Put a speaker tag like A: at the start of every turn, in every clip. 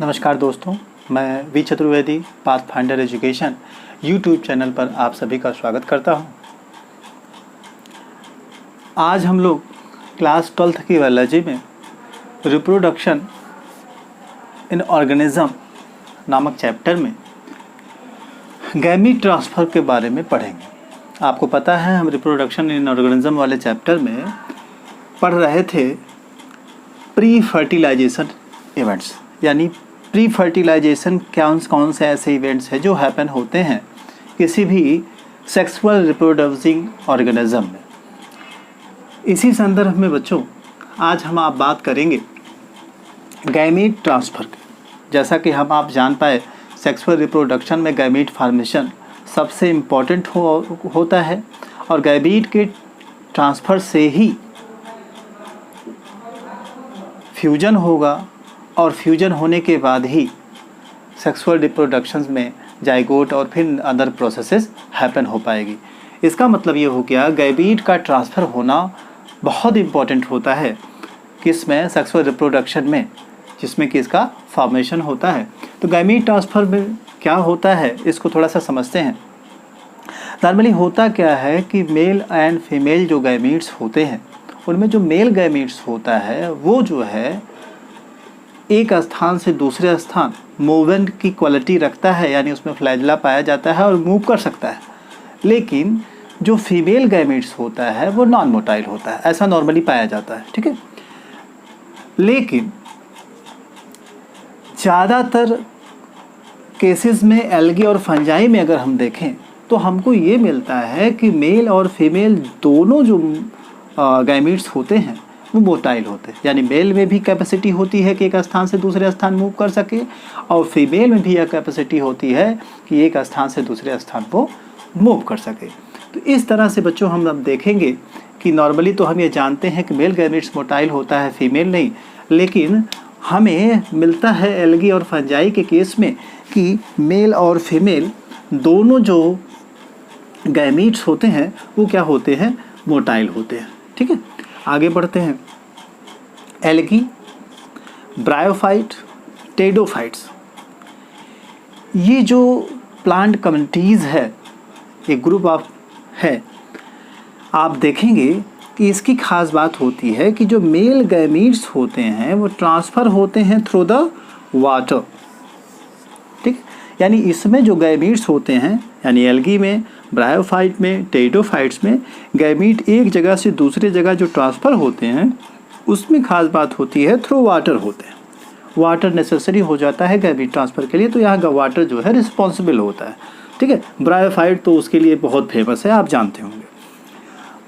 A: नमस्कार दोस्तों, मैं V Chaturvedi Pathfinder Education YouTube channel पर आप सभी का स्वागत करता हूं। आज हम लोग क्लास 12th की बायोलॉजी में रिप्रोडक्शन इन ऑर्गेनिज्म नामक चैप्टर में गैमीट ट्रांसफ़र के बारे में पढ़ेंगे। आपको पता है हम रिप्रोडक्शन इन ऑर्गेनिज्म वाले चैप्टर में पढ़ रहे थे प्री फर्टिलाइजेशन इवेंट्स, यानी प्री फर्टिलाइजेशन कौन से ऐसे इवेंट्स हैं जो हैपन होते हैं किसी भी सेक्सुअल रिप्रोडक्टिंग ऑर्गेनिज्म में। इसी संदर्भ में बच्चों आज हम आप बात करेंगे गैमीट ट्रांसफ़र की। जैसा कि हम आप जान पाए सेक्सुअल रिप्रोडक्शन में गैमीट फॉर्मेशन सबसे इम्पॉर्टेंट होता है और गैमीट के ट्रांसफ़र से ही फ्यूजन होगा और फ्यूजन होने के बाद ही सेक्सुअल रिप्रोडक्शन में जाइगोट और फिर अदर प्रोसेसेस हैपन हो पाएगी। इसका मतलब ये हो गया गैमीट का ट्रांसफ़र होना बहुत इम्पॉर्टेंट होता है किसमें, सेक्सुअल रिप्रोडक्शन में, जिसमें कि इसका फॉर्मेशन होता है। तो गैमीट ट्रांसफ़र में क्या होता है इसको थोड़ा सा समझते हैं। नॉर्मली होता क्या है कि मेल एंड फीमेल जो गैमीट्स होते हैं उनमें जो मेल गैमीट्स होता है वो जो है एक स्थान से दूसरे स्थान मूवमेंट की क्वालिटी रखता है, यानी उसमें फ्लैजला पाया जाता है और मूव कर सकता है। लेकिन जो फीमेल गैमीट्स होता है वो नॉन मोटाइल होता है, ऐसा नॉर्मली पाया जाता है, ठीक है। लेकिन ज़्यादातर केसेस में एल्गी और फंजाई में अगर हम देखें तो हमको ये मिलता है कि मेल और फीमेल दोनों जो गैमीट्स होते हैं वो मोटाइल होते हैं, यानी मेल में भी कैपेसिटी होती है कि एक स्थान से दूसरे स्थान मूव कर सके और फीमेल में भी यह कैपेसिटी होती है कि एक स्थान से दूसरे स्थान को मूव कर सके। तो इस तरह से बच्चों हम अब देखेंगे कि नॉर्मली तो हम ये जानते हैं कि मेल गैमीट्स मोटाइल होता है, फीमेल नहीं, लेकिन हमें मिलता है एल्गी और फंजाई के केस में कि मेल और फीमेल दोनों जो गैमीट्स होते हैं वो क्या होते हैं, मोटाइल होते हैं, ठीक है। आगे बढ़ते हैं। एल्गी, ब्रायोफाइट, टेडोफाइट्स, ये जो प्लांट कम्युनिटीज़ है, एक ग्रुप ऑफ है, आप देखेंगे कि इसकी खास बात होती है कि जो मेल गैमीट्स होते हैं वो ट्रांसफ़र होते हैं थ्रू द वाटर, ठीक। यानी इसमें जो गैमीट्स होते हैं, यानी एल्गी में, ब्रायोफाइट में, टेडोफाइट्स में गैमीट एक जगह से दूसरे जगह जो ट्रांसफ़र होते हैं उसमें खास बात होती है थ्रू वाटर होते हैं। वाटर नेसेसरी हो जाता है गैमीट ट्रांसफ़र के लिए, तो यहाँ का वाटर जो है रिस्पॉन्सिबल होता है, ठीक है। ब्रायोफाइट तो उसके लिए बहुत फेमस है, आप जानते होंगे।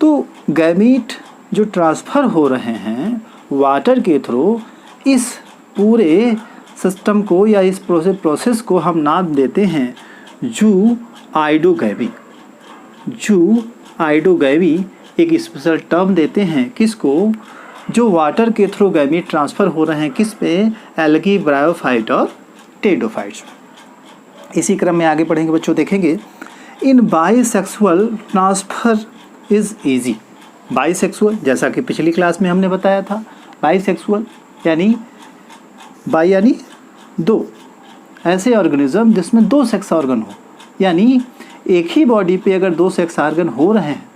A: तो गैमीट जो ट्रांसफ़र हो रहे हैं वाटर के थ्रू, इस पूरे सिस्टम को या इस प्रोसेस को हम नाम देते हैं जू आइडोगैमी। जू आइडोगैमी एक स्पेशल टर्म देते हैं किसको, जो वाटर के थ्रू गैमीट ट्रांसफ़र हो रहे हैं किस पे, एल्गी, ब्रायोफाइट और टेडोफाइट्स। इसी क्रम में आगे बढ़ेंगे बच्चों, देखेंगे in bisexual transfer is easy. Bisexual जैसा कि पिछली क्लास में हमने बताया था, बाइसेक्सुअल यानी बाई यानी दो, ऐसे ऑर्गेनिज्म जिसमें दो सेक्स ऑर्गन हो, यानी एक ही बॉडी पे अगर दो सेक्स ऑर्गन हो रहे हैं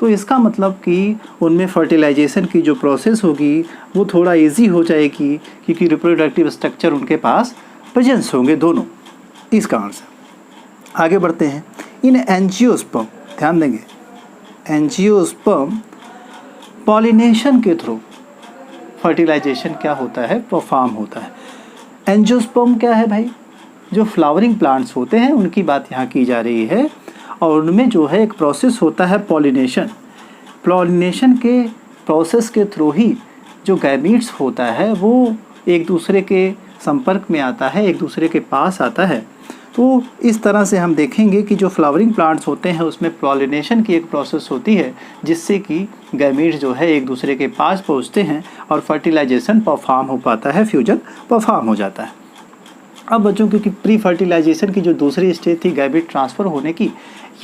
A: तो इसका मतलब कि उनमें फर्टिलाइजेशन की जो प्रोसेस होगी वो थोड़ा इजी हो जाएगी, क्योंकि रिप्रोडक्टिव स्ट्रक्चर उनके पास प्रेजेंस होंगे दोनों, इस कारण से। आगे बढ़ते हैं। इन एंजियोस्पर्म, ध्यान देंगे, एंजियोस्पर्म पॉलिनेशन के थ्रू फर्टिलाइजेशन क्या होता है, परफॉर्म होता है। एंजियोस्पर्म क्या है भाई, जो फ्लावरिंग प्लांट्स होते हैं उनकी बात यहाँ की जा रही है, और उनमें जो है एक प्रोसेस होता है पॉलिनेशन। पॉलिनेशन के प्रोसेस के थ्रू ही जो गैमीट्स होता है वो एक दूसरे के संपर्क में आता है, एक दूसरे के पास आता है। तो इस तरह से हम देखेंगे कि जो फ्लावरिंग प्लांट्स होते हैं उसमें पॉलिनेशन की एक प्रोसेस होती है जिससे कि गैमीट्स जो है एक दूसरे के पास पहुँचते हैं और फर्टिलाइजेशन परफॉर्म हो पाता है, फ्यूजन परफॉर्म हो जाता है। अब बच्चों, क्योंकि प्री फर्टिलाइजेशन की जो दूसरी स्टेज थी गैमीट ट्रांसफ़र होने की,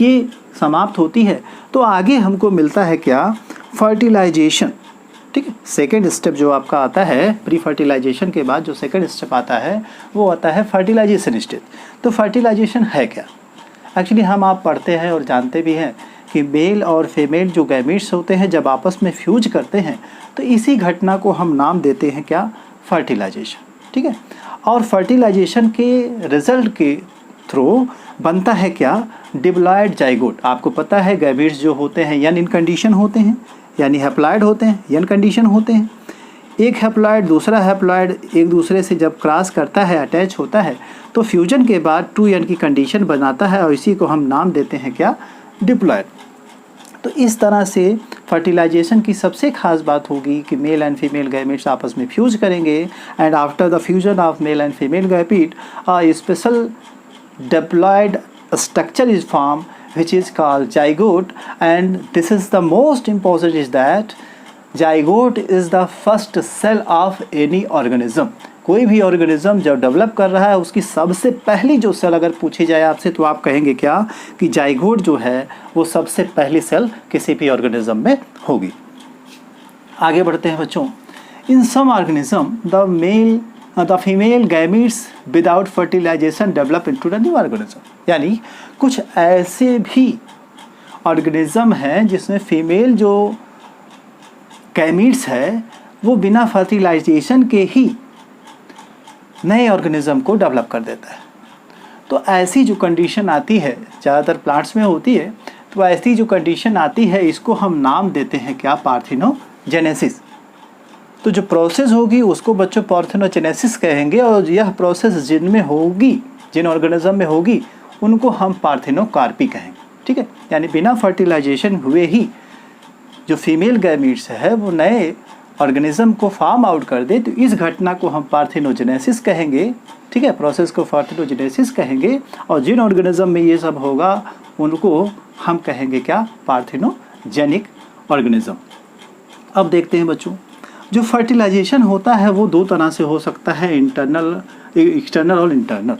A: ये समाप्त होती है, तो आगे हमको मिलता है क्या, फर्टिलाइजेशन। ठीक है। सेकेंड स्टेप जो आपका आता है प्री फर्टिलाइजेशन के बाद, जो सेकेंड स्टेप आता है वो आता है फर्टिलाइजेशन स्टेज। तो फर्टिलाइजेशन है क्या? एक्चुअली हम आप पढ़ते हैं और जानते भी हैं कि मेल और फीमेल जो गैमीट्स होते हैं जब आपस में फ्यूज करते हैं तो इसी घटना को हम नाम देते हैं क्या? फर्टिलाइजेशन। ठीक है। और फर्टिलाइजेशन के रिजल्ट के थ्रू बनता है क्या? Diploid zygote. आपको पता है गैमीट्स जो होते हैं यन इन कंडीशन होते हैं, यानी हैप्लॉयड होते हैं, यन कंडीशन होते हैं। एक हैप्लॉयड दूसरा हैप्लॉयड एक दूसरे से जब क्रॉस करता है, अटैच होता है, तो फ्यूजन के बाद 2n की कंडीशन बनाता है और इसी को हम नाम देते हैं क्या? डिप्लॉयड। तो इस तरह से फर्टिलाइजेशन की सबसे खास बात होगी कि मेल एंड फीमेल गैमेट्स आपस में फ्यूज करेंगे and after the fusion of male and female gamete a special diploid structure is formed which is called zygote, and this is the most important is that zygote is the first cell of any organism। कोई भी organism जब develop कर रहा है उसकी सबसे पहली जो सेल अगर पूछी जाए आपसे तो आप कहेंगे क्या? कि जाइगोट जो है वो सबसे पहली सेल किसी भी ऑर्गेनिज्म में होगी। आगे बढ़ते हैं बच्चों। In some organism the female gametes without fertilization develop into the new organism. यानी कुछ ऐसे भी ऑर्गेनिज्म हैं जिसमें फीमेल जो गैमीट्स है वो बिना फर्टिलाइजेशन के ही नए ऑर्गेनिज्म को डेवलप कर देता है। तो ऐसी जो कंडीशन आती है ज़्यादातर प्लांट्स में होती है, तो ऐसी जो कंडीशन आती है इसको हम नाम देते हैं क्या? पार्थेनोजेनेसिस। तो जो प्रोसेस होगी उसको बच्चों पार्थेनोजेनेसिस कहेंगे और यह प्रोसेस जिनमें होगी, जिन ऑर्गेनिज्म में होगी उनको हम पार्थेनोकार्पी कहेंगे। ठीक है। यानी बिना फर्टिलाइजेशन हुए ही जो फीमेल गैमीट्स है वो नए ऑर्गेनिज्म को फार्म आउट कर दे, तो इस घटना को हम पार्थेनोजेनेसिस कहेंगे। ठीक है। प्रोसेस को पार्थेनोजेनेसिस कहेंगे और जिन ऑर्गेनिज्म में ये सब होगा उनको हम कहेंगे क्या? पार्थेनोजेनिक ऑर्गेनिज्म। अब देखते हैं बच्चों, जो फर्टिलाइजेशन होता है वो दो तरह से हो सकता है, एक्सटर्नल और इंटरनल।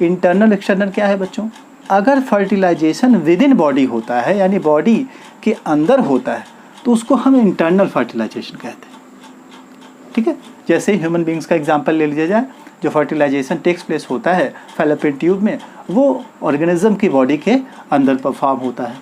A: इंटरनल एक्सटर्नल क्या है बच्चों? अगर फर्टिलाइजेशन विद इन बॉडी होता है यानी बॉडी के अंदर होता है तो उसको हम इंटरनल फर्टिलाइजेशन कहते हैं। ठीक है। जैसे ह्यूमन बींग्स का एग्जांपल ले लिया जाए, जो फर्टिलाइजेशन टेक्स प्लेस होता है फैलोपियन ट्यूब में, वो ऑर्गेनिज्म की बॉडी के अंदर परफॉर्म होता है।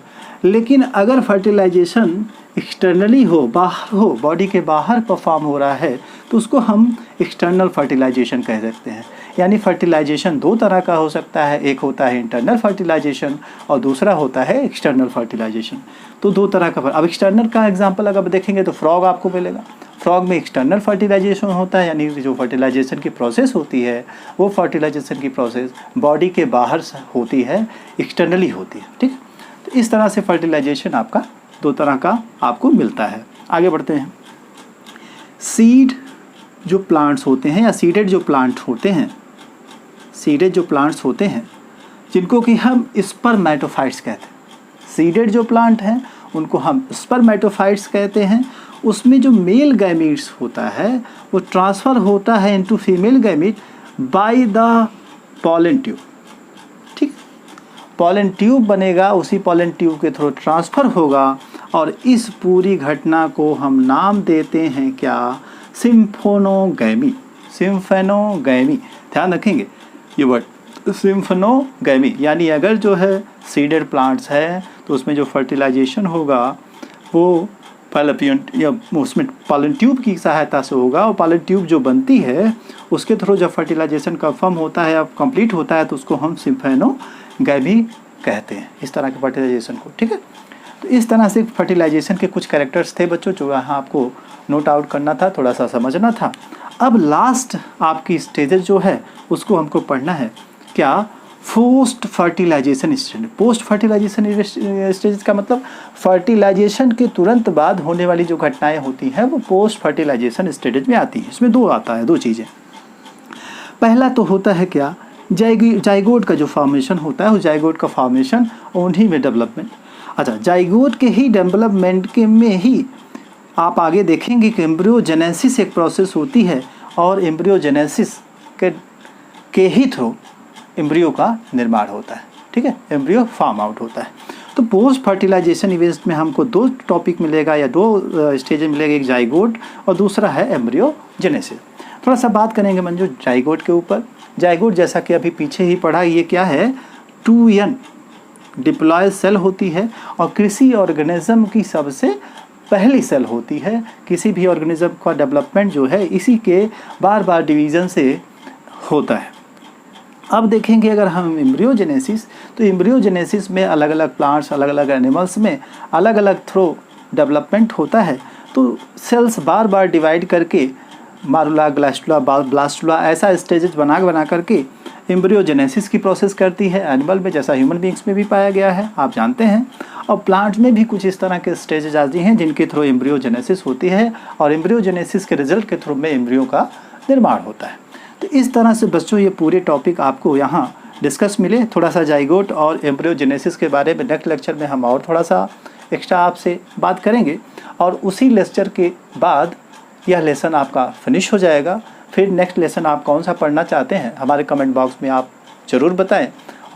A: लेकिन अगर फर्टिलाइजेशन एक्सटर्नली हो, बाहर हो, बॉडी के बाहर परफॉर्म हो रहा है तो उसको हम एक्सटर्नल फर्टिलाइजेशन कह सकते हैं। यानी फर्टिलाइजेशन दो तरह का हो सकता है, एक होता है इंटरनल फर्टिलाइजेशन और दूसरा होता है एक्सटर्नल फर्टिलाइजेशन। तो दो तरह का। अब एक्सटर्नल का एग्जांपल अगर देखेंगे तो फ्रॉग आपको मिलेगा। फ्रॉग में एक्सटर्नल फर्टिलाइजेशन होता है, यानी जो फर्टिलाइजेशन की प्रोसेस होती है वो फर्टिलाइजेशन की प्रोसेस बॉडी के बाहर होती है, एक्सटर्नली होती है। ठीक। तो इस तरह से फर्टिलाइजेशन आपका दो तरह का आपको मिलता है। आगे बढ़ते हैं। सीड जो प्लांट्स होते हैं या सीडेड जो प्लांट होते हैं, सीडेड जो प्लांट्स होते हैं जिनको कि हम स्पर्मेटोफाइट्स कहते हैं। सीडेड जो प्लांट हैं उनको हम स्पर्मेटोफाइट्स कहते हैं। उसमें जो मेल गैमीट्स होता है वो ट्रांसफ़र होता है into female gamete by the pollen tube. ठीक। पॉलन ट्यूब बनेगा, उसी पॉलन ट्यूब के थ्रू ट्रांसफ़र होगा और इस पूरी घटना को हम नाम देते हैं क्या? सिम्फोनोगैमी। सिम्फोनोगैमी, ध्यान रखेंगे ये वर्ड सिम्फोनोगैमी। यानी अगर जो है सीडेड प्लांट्स है तो उसमें जो फर्टिलाइजेशन होगा वो फैलोपियन या उसमें पॉलन ट्यूब की सहायता से होगा और पॉलन ट्यूब जो बनती है उसके थ्रू जब फर्टिलाइजेशन कंफर्म होता है, अब कंप्लीट होता है, तो उसको हम सिम्फोनोगैमी कहते हैं, इस तरह के फर्टिलाइजेशन को। ठीक है। तो इस तरह से फर्टिलाइजेशन के कुछ कैरेक्टर्स थे बच्चों जो यहाँ आपको नोट आउट करना था, थोड़ा सा समझना था। अब लास्ट आपकी स्टेजेस जो है उसको हमको पढ़ना है क्या? Post fertilization stage. Post fertilization stage का मतलब फर्टिलाइजेशन के तुरंत बाद होने वाली जो घटनाएं होती हैं वो पोस्ट फर्टिलाइजेशन स्टेज में आती हैं। इसमें दो चीज़ें। पहला तो होता है क्या? जाइगोट का जो फॉर्मेशन होता है, वो जाइगोट का फॉर्मेशन और उन्हीं में डेवलपमेंट। अच्छा, जाइगोट के ही डेवलपमेंट के में ही आप आगे देखेंगे कि एम्ब्रियोजेनेसिस एक प्रोसेस होती है और एम्ब्रियोजेनेसिस के ही थ्रू एम्ब्रियो का निर्माण होता है। ठीक है। एम्ब्रियो फॉर्म आउट होता है तो पोस्ट फर्टिलाइजेशन इवेंट में हमको 2 टॉपिक मिलेगा या 2 स्टेज मिलेगा, एक जाइगोट और दूसरा है एम्ब्रियोजेनेसिस। थोड़ा सा बात करेंगे मंजू जाइगोट के ऊपर। जाइगोट जैसा कि अभी पीछे ही पढ़ा, ये क्या है, 2n डिप्लॉयड सेल होती है और किसी ऑर्गेनिज्म की सबसे पहली सेल होती है। किसी भी ऑर्गेनिज्म का डेवलपमेंट जो है इसी के बार बार डिवीज़न से होता है। अब देखेंगे अगर हम एम्ब्रियोजेनेसिस, तो एम्ब्रियोजेनेसिस में अलग अलग प्लांट्स, अलग अलग एनिमल्स में अलग अलग थ्रो डेवलपमेंट होता है। तो सेल्स बार बार डिवाइड करके मारुला, ग्लास्टुला, ब्लास्टुला ऐसा स्टेजेस बना करके एम्ब्रियोजेनेसिस की प्रोसेस करती है। एनिमल में जैसा ह्यूमन बींग्स में भी पाया गया है, आप जानते हैं। और प्लांट्स में भी कुछ इस तरह के स्टेजेस आती हैं जिनके थ्रू एम्ब्रियोजेनेसिस होती है और एम्ब्रियोजेनेसिस के रिजल्ट के थ्रू में एम्ब्रियो का निर्माण होता है। तो इस तरह से बच्चों ये पूरे टॉपिक आपको यहाँ डिस्कस मिले। थोड़ा सा जाइगोट और एम्ब्रियोजेनेसिस के बारे में नेक्स्ट लेक्चर में हम और थोड़ा सा एक्स्ट्रा आपसे बात करेंगे और उसी लेक्चर के बाद यह लेसन आपका फिनिश हो जाएगा। फिर नेक्स्ट लेसन आप कौन सा पढ़ना चाहते हैं हमारे कमेंट बॉक्स में आप ज़रूर बताएं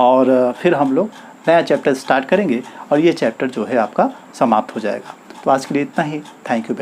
A: और फिर हम लोग नया चैप्टर स्टार्ट करेंगे और ये चैप्टर जो है आपका समाप्त हो जाएगा। तो आज के लिए इतना ही। Thank you.